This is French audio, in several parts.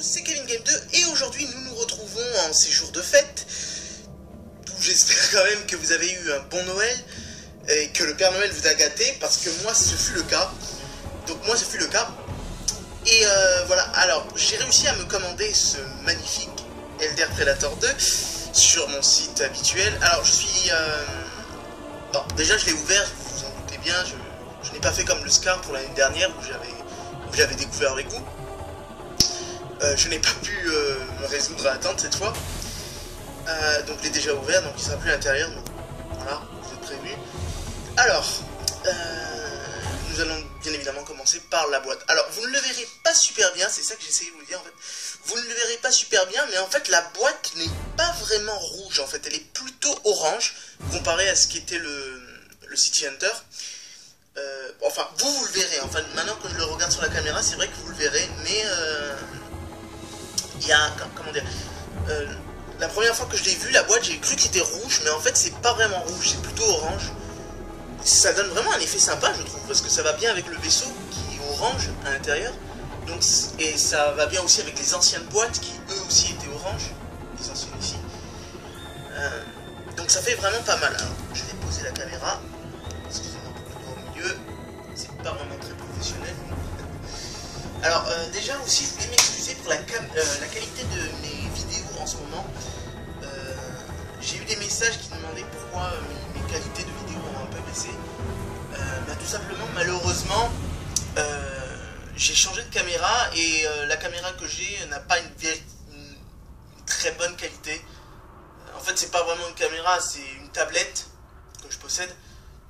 c'est Kevin Game 2 et aujourd'hui nous nous retrouvons en séjour de fête. J'espère quand même que vous avez eu un bon Noël et que le Père Noël vous a gâté parce que moi ce fut le cas. Donc moi ce fut le cas. Et voilà, alors j'ai réussi à me commander ce magnifique Elder Predator 2 sur mon site habituel. Alors je suis... Bon, déjà je l'ai ouvert, vous vous en doutez bien, je n'ai pas fait comme le Scar pour l'année dernière où j'avais découvert avec vous. Je n'ai pas pu me résoudre à attendre cette fois. Donc il est déjà ouvert, donc il sera plus à l'intérieur. Voilà, vous êtes prévenus. Alors, nous allons bien évidemment commencer par la boîte. Alors, vous ne le verrez pas super bien, c'est ça que j'essayais de vous dire en fait. Vous ne le verrez pas super bien, mais en fait la boîte n'est pas vraiment rouge en fait, elle est plutôt orange comparée à ce qu'était le City Hunter. Enfin, vous le verrez, enfin maintenant que je le regarde sur la caméra, c'est vrai que vous le verrez, mais il y a, comment dire, la première fois que je l'ai vu, la boîte, j'ai cru que c'était rouge, mais en fait c'est pas vraiment rouge, c'est plutôt orange. Ça donne vraiment un effet sympa, je trouve, parce que ça va bien avec le vaisseau qui est orange à l'intérieur. Donc, et ça va bien aussi avec les anciennes boîtes qui eux aussi étaient orange, les anciennes ici. Donc ça fait vraiment pas mal. Alors, je vais poser la caméra. Excusez-moi pour le doigt au milieu. C'est pas vraiment très professionnel. Alors déjà aussi, je voulais m'excuser pour la qualité de mes vidéos en ce moment. J'ai eu des messages qui demandaient pourquoi mes qualités de vidéo ont un peu baissé. Bah, tout simplement, malheureusement, j'ai changé de caméra et la caméra que j'ai n'a pas une très bonne qualité. En fait, c'est pas vraiment une caméra, c'est une tablette que je possède.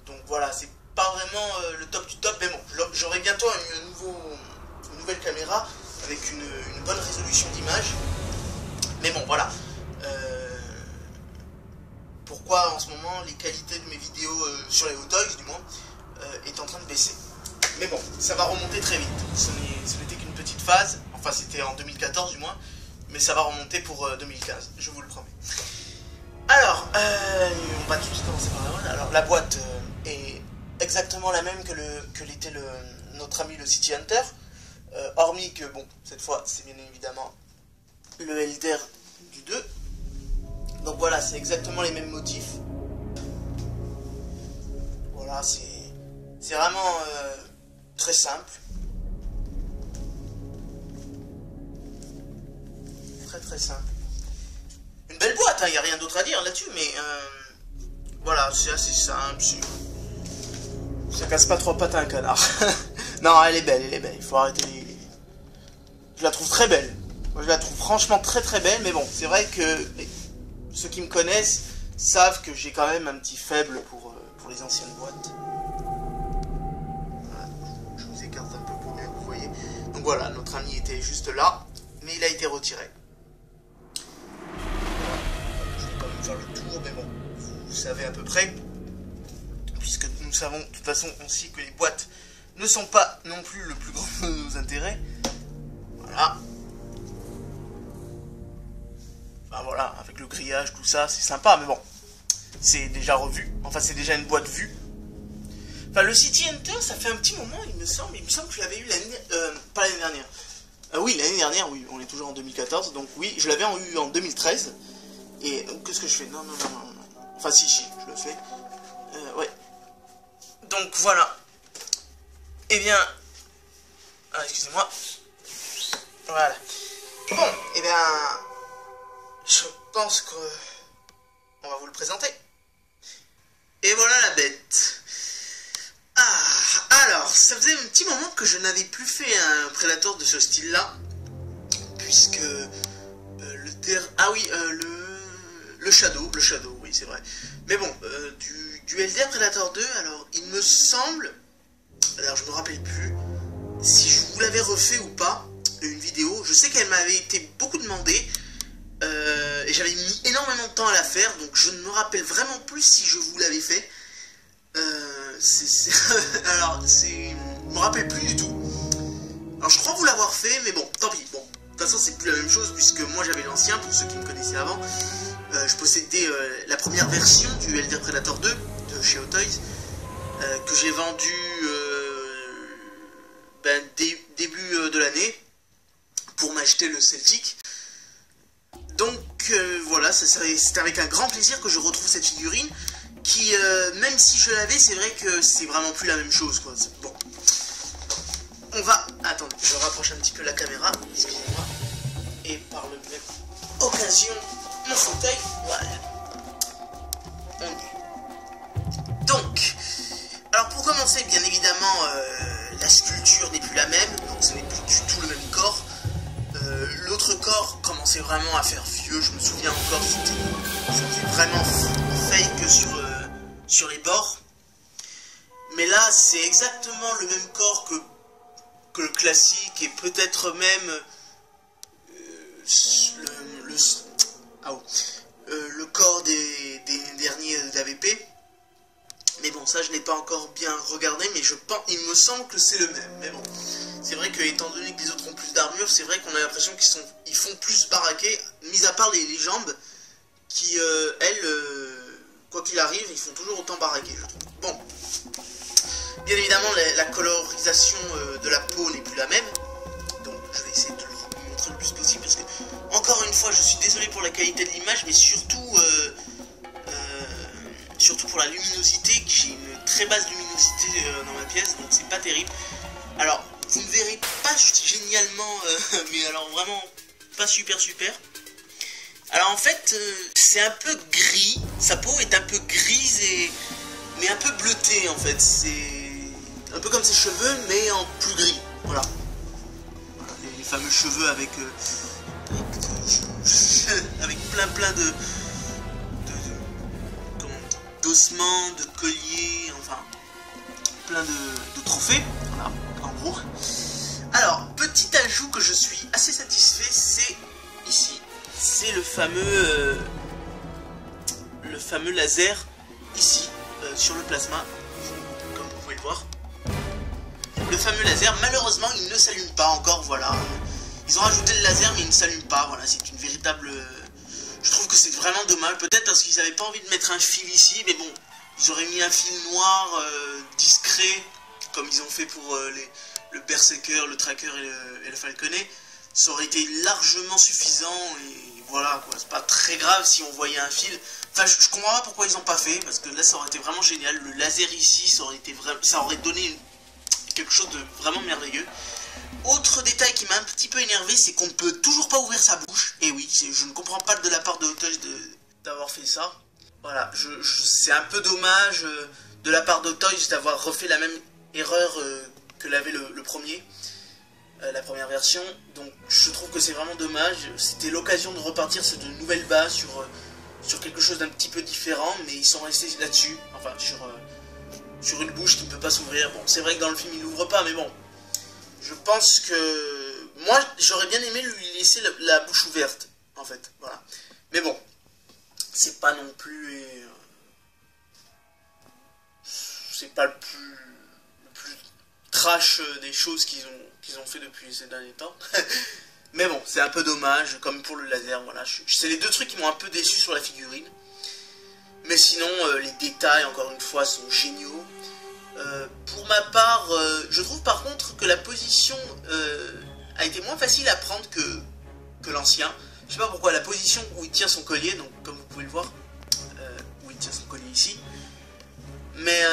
Donc voilà, c'est pas vraiment le top du top, mais bon, j'aurai bientôt une nouvelle caméra avec une bonne résolution d'image. Mais bon, voilà. Pourquoi en ce moment les qualités de mes vidéos sur les Hot Toys, du moins, est en train de baisser. Mais bon, ça va remonter très vite. Ce n'était qu'une petite phase, enfin c'était en 2014 du moins, mais ça va remonter pour 2015, je vous le promets. Alors, on va tout de suite commencer par la boîte. Alors la boîte est exactement la même que l'était notre ami le City Hunter, hormis que, bon, cette fois c'est bien évidemment le Elder du 2. Donc voilà, c'est exactement les mêmes motifs. Voilà, c'est vraiment très simple. Très simple. Une belle boîte, il n'y a rien d'autre à dire là-dessus, mais voilà, c'est assez simple. Ça casse pas trop pattes à un canard. Non, elle est belle, il faut arrêter Je la trouve très belle. Moi, je la trouve franchement très belle, mais bon, c'est vrai que ceux qui me connaissent savent que j'ai quand même un petit faible pour les anciennes boîtes. Voilà, je vous écarte un peu pour bien que vous voyez. Donc voilà, notre ami était juste là, mais il a été retiré. Voilà, je vais quand même faire le tour, mais bon, vous savez à peu près, puisque nous savons de toute façon aussi que les boîtes ne sont pas non plus le plus grand de nos intérêts. Voilà. Enfin voilà, avec le grillage, tout ça, c'est sympa, mais bon, c'est déjà revu. Enfin, c'est déjà une boîte vue. Enfin, le City Hunter, ça fait un petit moment, il me semble que je l'avais eu pas l'année dernière. Oui, l'année dernière, oui, on est toujours en 2014, donc oui, je l'avais eu en 2013. Et qu'est-ce que je fais? Non. Enfin, si, je le fais. Ouais. Donc voilà. Eh bien... Ah, excusez-moi. Voilà. Bon, eh bien... Je pense que... on va vous le présenter. Et voilà la bête. Ah, alors, ça faisait un petit moment que je n'avais plus fait un Predator de ce style-là. Puisque... le Shadow, oui, c'est vrai. Mais bon, du Elder Predator 2, alors, il me semble... Alors, je me rappelle plus si je vous l'avais refait ou pas, une vidéo. Je sais qu'elle m'avait été beaucoup demandée. Et j'avais mis énormément de temps à la faire, donc je ne me rappelle vraiment plus si je vous l'avais fait. Alors, je me rappelle plus du tout. Alors, je crois vous l'avoir fait, mais bon, tant pis. Bon, de toute façon, c'est plus la même chose, puisque moi j'avais l'ancien, pour ceux qui me connaissaient avant. Je possédais la première version du Elder Predator 2 de chez Hot Toys, que j'ai vendu début de l'année pour m'acheter celtique. Donc voilà, c'est avec un grand plaisir que je retrouve cette figurine qui, même si je l'avais, c'est vrai que c'est vraiment plus la même chose, quoi. Bon, on va... Attendez, je rapproche un petit peu la caméra, excusez-moi. Et par la même occasion, mon fauteuil, voilà. On y est. Donc, alors pour commencer, bien évidemment, la sculpture n'est plus la même, donc ce n'est plus du tout le même corps. L'autre corps commençait vraiment à faire vieux, je me souviens encore, c'était vraiment fake sur les bords. Mais là, c'est exactement le même corps que le classique, et peut-être même le corps des derniers d'AVP. Mais bon, ça je n'ai pas encore bien regardé, mais il me semble que c'est le même. Mais bon, c'est vrai que étant donné que les autres ont plus d'armure, c'est vrai qu'on a l'impression qu'ils font plus baraquer, mis à part les jambes, qui elles, quoi qu'il arrive, ils font toujours autant baraquer, je trouve. Bon, bien évidemment, la colorisation de la peau n'est plus la même, donc je vais essayer de vous montrer le plus possible, parce que, encore une fois, je suis désolé pour la qualité de l'image, mais surtout pour la luminosité, que j'ai une très basse luminosité dans ma pièce, donc c'est pas terrible. Alors, vous ne verrez pas génialement, mais alors vraiment pas super. Alors en fait, c'est un peu gris, sa peau est un peu grise, mais un peu bleutée en fait. C'est un peu comme ses cheveux, mais en plus gris, voilà. Les fameux cheveux avec plein d'ossements, de colliers, enfin plein de trophées, voilà, en gros. Alors, petit ajout que je suis assez satisfait, c'est ici, c'est le fameux laser ici, sur le plasma, comme vous pouvez le voir. Le fameux laser, malheureusement, il ne s'allume pas encore, voilà. Ils ont rajouté le laser, mais il ne s'allume pas, voilà, c'est une véritable... Je trouve que c'est vraiment dommage, peut-être parce qu'ils n'avaient pas envie de mettre un fil ici, mais bon, ils auraient mis un fil noir, discret, comme ils ont fait pour le Berserker, le Tracker et le Falconet. Ça aurait été largement suffisant, et voilà, quoi, c'est pas très grave si on voyait un fil. Enfin, je comprends pas pourquoi ils n'ont pas fait, parce que là, ça aurait été vraiment génial. Le laser ici, ça aurait donné quelque chose de vraiment merveilleux. Autre détail qui m'a un petit peu énervé, c'est qu'on ne peut toujours pas ouvrir sa bouche. Et oui, je ne comprends pas de la part de Hot Toys d'avoir fait ça. Voilà, c'est un peu dommage de la part de Toys d'avoir refait la même erreur que l'avait le premier, la première version. Donc je trouve que c'est vraiment dommage. C'était l'occasion de repartir sur de nouvelles bases, sur quelque chose d'un petit peu différent, mais ils sont restés là-dessus. Enfin, sur une bouche qui ne peut pas s'ouvrir. Bon, c'est vrai que dans le film, il n'ouvre pas, mais bon. Je pense que... Moi, j'aurais bien aimé lui laisser la bouche ouverte, en fait. Voilà. Mais bon, c'est pas non plus... c'est pas le plus trash des choses qu'ils ont fait depuis ces derniers temps. Mais bon, c'est un peu dommage, comme pour le laser, voilà. C'est les deux trucs qui m'ont un peu déçu sur la figurine. Mais sinon, les détails, encore une fois, sont géniaux. Pour ma part, je trouve par contre que la position a été moins facile à prendre que l'ancien. Je sais pas pourquoi, la position où il tient son collier, donc comme vous pouvez le voir, où il tient son collier ici. Mais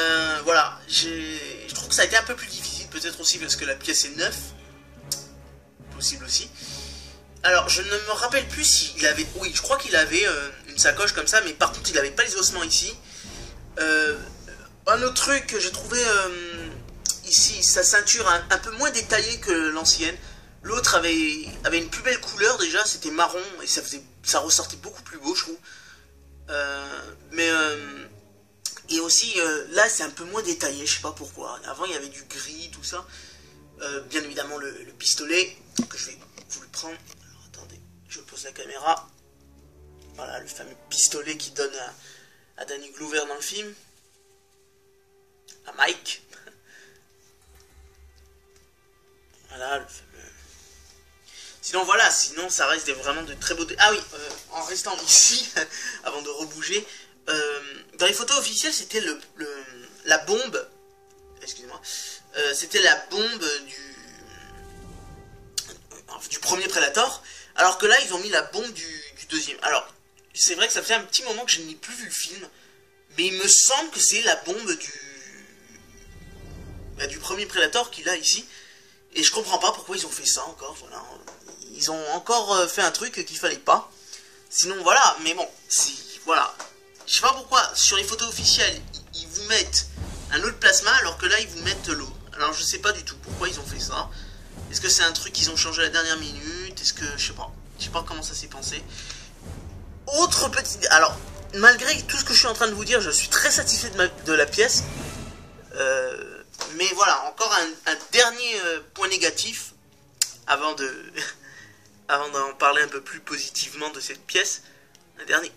voilà, je trouve que ça a été un peu plus difficile, peut-être aussi parce que la pièce est neuve. Possible aussi. Alors, je ne me rappelle plus s'il avait... Oui, je crois qu'il avait une sacoche comme ça, mais par contre, il n'avait pas les ossements ici. Un autre truc que j'ai trouvé ici, sa ceinture un peu moins détaillée que l'ancienne. L'autre avait une plus belle couleur déjà, c'était marron, et ça ressortait beaucoup plus beau, je trouve. Et aussi, là, c'est un peu moins détaillé, je sais pas pourquoi. Avant, il y avait du gris, tout ça. Bien évidemment, le pistolet, que je vais vous le prendre. Alors, attendez, je pose la caméra. Voilà, le fameux pistolet qui donne à Danny Glover dans le film. À Mike. Voilà, le fameux... Sinon, voilà, sinon, ça reste vraiment de très beaux... Ah oui, en restant ici, avant de rebouger, dans les photos officielles, c'était la bombe... Excusez-moi. C'était la bombe du premier Predator. Alors que là, ils ont mis la bombe du deuxième. Alors, c'est vrai que ça fait un petit moment que je n'ai plus vu le film. Mais il me semble que c'est la bombe du premier Predator qu'il a ici. Et je comprends pas pourquoi ils ont fait ça encore. Voilà. Ils ont encore fait un truc qu'il fallait pas. Sinon, voilà. Mais bon, voilà. Je sais pas pourquoi, sur les photos officielles, ils vous mettent un autre plasma, alors que là, ils vous mettent l'eau. Alors, je sais pas du tout pourquoi ils ont fait ça. Est-ce que c'est un truc qu'ils ont changé à la dernière minute? Est-ce que... Je sais pas comment ça s'est pensé. Autre petit... Alors, malgré tout ce que je suis en train de vous dire, je suis très satisfait de la pièce. Mais voilà, encore un dernier point négatif, avant d'en parler un peu plus positivement de cette pièce. Dernier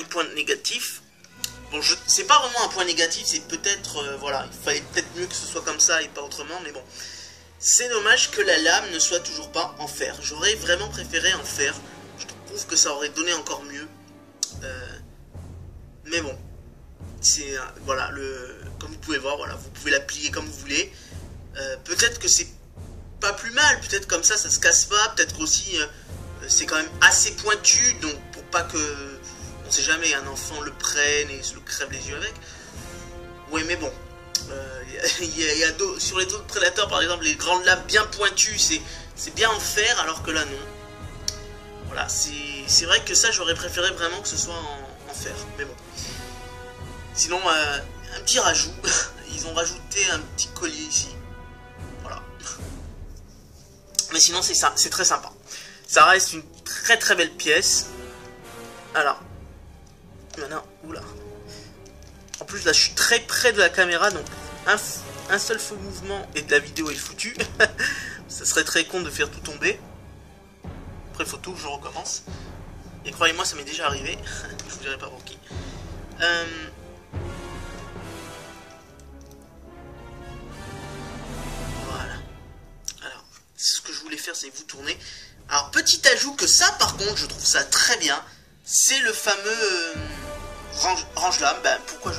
point négatif. Bon, c'est pas vraiment un point négatif, c'est peut-être, voilà, il fallait peut-être mieux que ce soit comme ça et pas autrement, mais bon. C'est dommage que la lame ne soit toujours pas en fer. J'aurais vraiment préféré en fer. Je trouve que ça aurait donné encore mieux. Mais bon, c'est, voilà, comme vous pouvez voir, voilà, vous pouvez la plier comme vous voulez. Peut-être que c'est pas plus mal, peut-être comme ça se casse pas, peut-être aussi c'est quand même assez pointu, donc pour pas que, on sait jamais, un enfant le prenne et se le crève les yeux avec. Ouais, mais bon, sur les autres prédateurs par exemple, les grandes lames bien pointues, c'est bien en fer, alors que là non. Voilà, c'est vrai que ça j'aurais préféré vraiment que ce soit en fer, mais bon. Sinon, un petit rajout, ils ont rajouté un petit collier ici. Voilà. Mais sinon c'est très sympa. Ça reste une très très belle pièce. Alors, maintenant, oula. En plus là je suis très près de la caméra, donc un seul faux mouvement et de la vidéo est foutue. Ça serait très con de faire tout tomber. Après il faut tout que je recommence. Et croyez-moi ça m'est déjà arrivé. Je vous dirai pas pour qui. Voilà. Alors, ce que je voulais faire c'est vous tourner. Alors petit ajout que ça par contre je trouve ça très bien. C'est le fameux range-lame. Ben pourquoi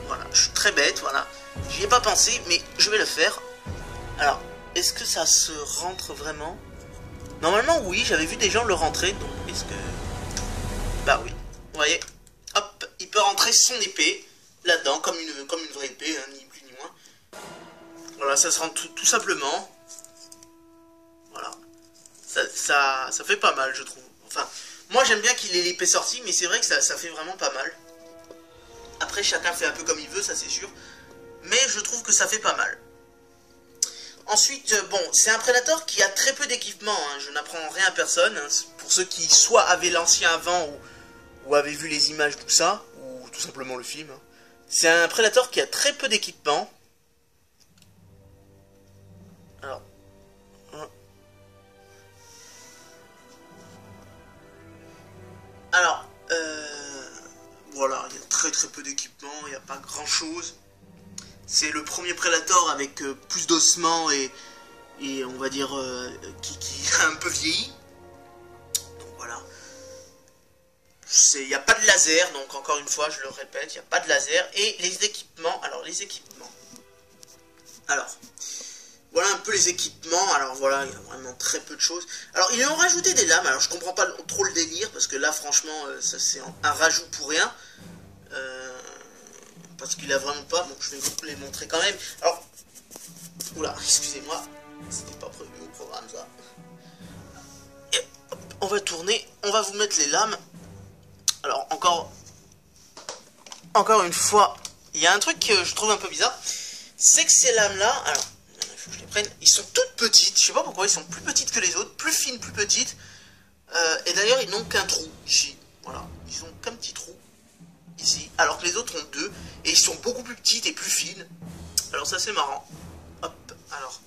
voilà, je suis très bête, voilà. J'y ai pas pensé, mais je vais le faire. Alors, est-ce que ça se rentre vraiment? Normalement, oui, j'avais vu des gens le rentrer, donc est-ce que... Bah oui, vous voyez, hop, il peut rentrer son épée là-dedans, comme une vraie épée, hein, ni plus ni moins. Voilà, ça se rentre tout simplement. Voilà. Ça fait pas mal, je trouve. Enfin, moi j'aime bien qu'il ait l'épée sortie, mais c'est vrai que ça fait vraiment pas mal. Après, chacun fait un peu comme il veut, ça c'est sûr. Mais je trouve que ça fait pas mal. Ensuite, bon, c'est un Predator qui a très peu d'équipement. Hein. Je n'apprends rien à personne. Hein. Pour ceux qui soit avaient l'ancien avant ou avaient vu les images, tout ça, ou tout simplement le film. Hein. C'est un Predator qui a très peu d'équipement. Alors... voilà, il y a très très peu d'équipement, il n'y a pas grand chose. C'est le premier Predator avec plus d'ossements et on va dire qui a un peu vieilli. Donc voilà. Il n'y a pas de laser, donc encore une fois je le répète, il n'y a pas de laser. Et les équipements, alors voilà un peu les équipements. Alors voilà, il y a vraiment très peu de choses. Alors ils ont rajouté des lames, alors je comprends pas trop le délire, parce que là franchement ça c'est un rajout pour rien. Parce qu'il a vraiment pas, donc je vais vous les montrer quand même. Alors, oula, excusez-moi, c'était pas prévu au programme ça. Et hop, on va tourner, on va vous mettre les lames. Alors encore une fois, il y a un truc que je trouve un peu bizarre, c'est que ces lames là, alors il faut que je les prenne, ils sont toutes petites, je sais pas pourquoi, ils sont plus petites que les autres, plus fines, plus petites. Et d'ailleurs ils n'ont qu'un trou ici, voilà, ils ont qu'un petit trou ici, alors que les autres ont deux, et ils sont beaucoup plus petites et plus fines. Alors ça c'est marrant. Hop, alors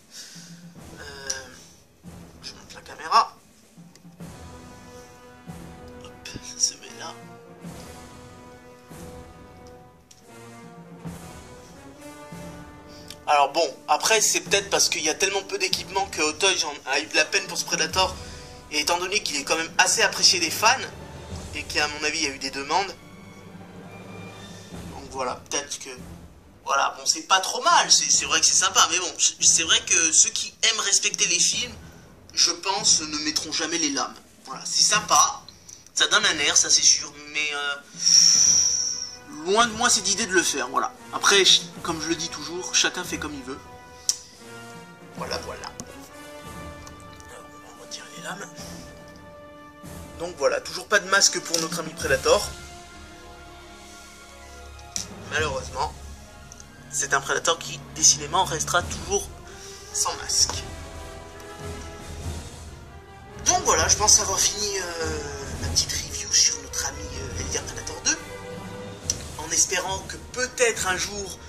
je monte la caméra. Hop, ça se met là. Alors bon, après c'est peut-être parce qu'il y a tellement peu d'équipement que Hot-Toys a eu de la peine pour ce Predator, et étant donné qu'il est quand même assez apprécié des fans, et qu'à mon avis il y a eu des demandes. Voilà, peut-être que... Voilà, bon, c'est pas trop mal, c'est vrai que c'est sympa, mais bon, c'est vrai que ceux qui aiment respecter les films, je pense, ne mettront jamais les lames. Voilà, c'est sympa, ça donne un air, ça c'est sûr, mais loin de moi cette idée de le faire, voilà. Après, comme je le dis toujours, chacun fait comme il veut. Voilà, voilà. Alors, on va retirer les lames. Donc voilà, toujours pas de masque pour notre ami Predator. Malheureusement, c'est un Predator qui, décidément, restera toujours sans masque. Donc voilà, je pense avoir fini ma petite review sur notre ami Elder Predator 2. En espérant que peut-être un jour,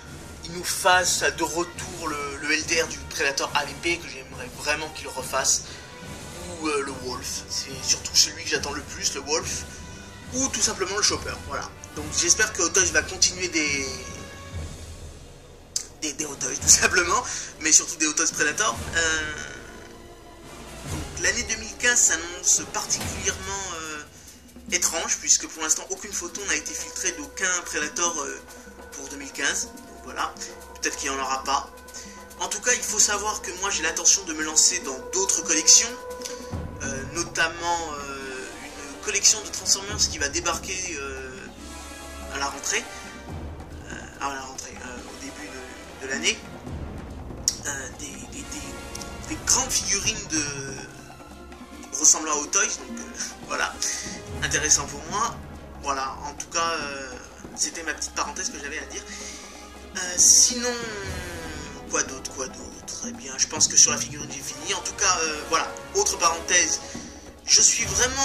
il nous fasse de retour le Elder du Predator AVP, que j'aimerais vraiment qu'il refasse. Ou le Wolf, c'est surtout celui que j'attends le plus, le Wolf. Ou tout simplement le Chopper, voilà. Donc j'espère que Hot Toys va continuer des Hot Toys tout simplement, mais surtout des Hot Toys Predator. Donc l'année 2015 s'annonce particulièrement étrange, puisque pour l'instant aucune photo n'a été filtrée d'aucun Predator pour 2015. Donc voilà, peut-être qu'il n'y en aura pas. En tout cas, il faut savoir que moi j'ai l'intention de me lancer dans d'autres collections, notamment une collection de Transformers qui va débarquer à la rentrée, au début de l'année. Des grandes figurines ressemblant à Hot Toys, donc voilà, intéressant pour moi. Voilà, en tout cas, c'était ma petite parenthèse que j'avais à dire. Sinon, quoi d'autre, eh bien, je pense que sur la figurine j'ai fini. En tout cas, voilà, autre parenthèse, je suis vraiment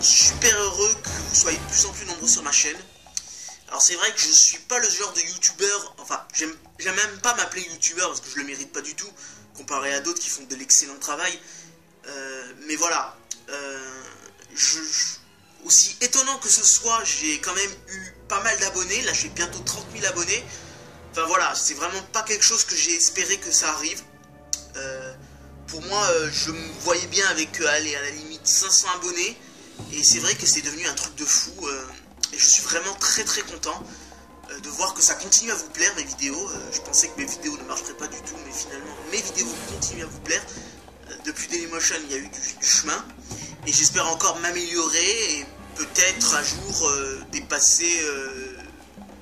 super heureux que vous soyez de plus en plus nombreux sur ma chaîne. Alors c'est vrai que je suis pas le genre de youtubeur, enfin j'aime même pas m'appeler youtubeur parce que je le mérite pas du tout, comparé à d'autres qui font de l'excellent travail. Mais voilà, aussi étonnant que ce soit, j'ai quand même eu pas mal d'abonnés, là j'ai bientôt 30 000 abonnés. Enfin voilà, c'est vraiment pas quelque chose que j'ai espéré que ça arrive. Pour moi, je me voyais bien avec, allez, à la limite 500 abonnés, et c'est vrai que c'est devenu un truc de fou. Et je suis vraiment très content de voir que ça continue à vous plaire, mes vidéos. Je pensais que mes vidéos ne marcheraient pas du tout, mais finalement mes vidéos continuent à vous plaire. Depuis Dailymotion, il y a eu du chemin, et j'espère encore m'améliorer et peut-être un jour dépasser,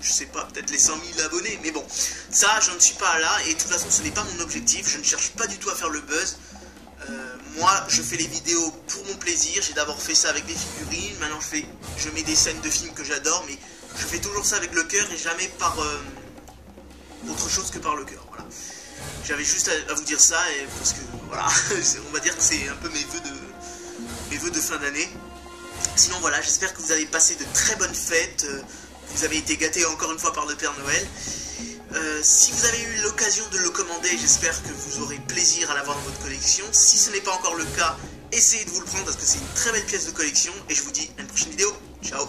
je sais pas, peut-être les 100 000 abonnés. Mais bon, ça je ne suis pas là, et de toute façon ce n'est pas mon objectif. Je ne cherche pas du tout à faire le buzz. Moi je fais les vidéos pour mon plaisir. J'ai d'abord fait ça avec des figurines, maintenant je mets des scènes de films que j'adore, mais je fais toujours ça avec le cœur et jamais par autre chose que par le cœur. Voilà, j'avais juste à vous dire ça, et parce que voilà, on va dire que c'est un peu mes vœux de fin d'année. Sinon voilà, j'espère que vous avez passé de très bonnes fêtes, que vous avez été gâtés encore une fois par le Père Noël. Si vous avez eu l'occasion de le commander, j'espère que vous aurez plaisir à l'avoir dans votre collection. Si ce n'est pas encore le cas, essayez de vous le prendre parce que c'est une très belle pièce de collection. Et je vous dis à une prochaine vidéo. Ciao!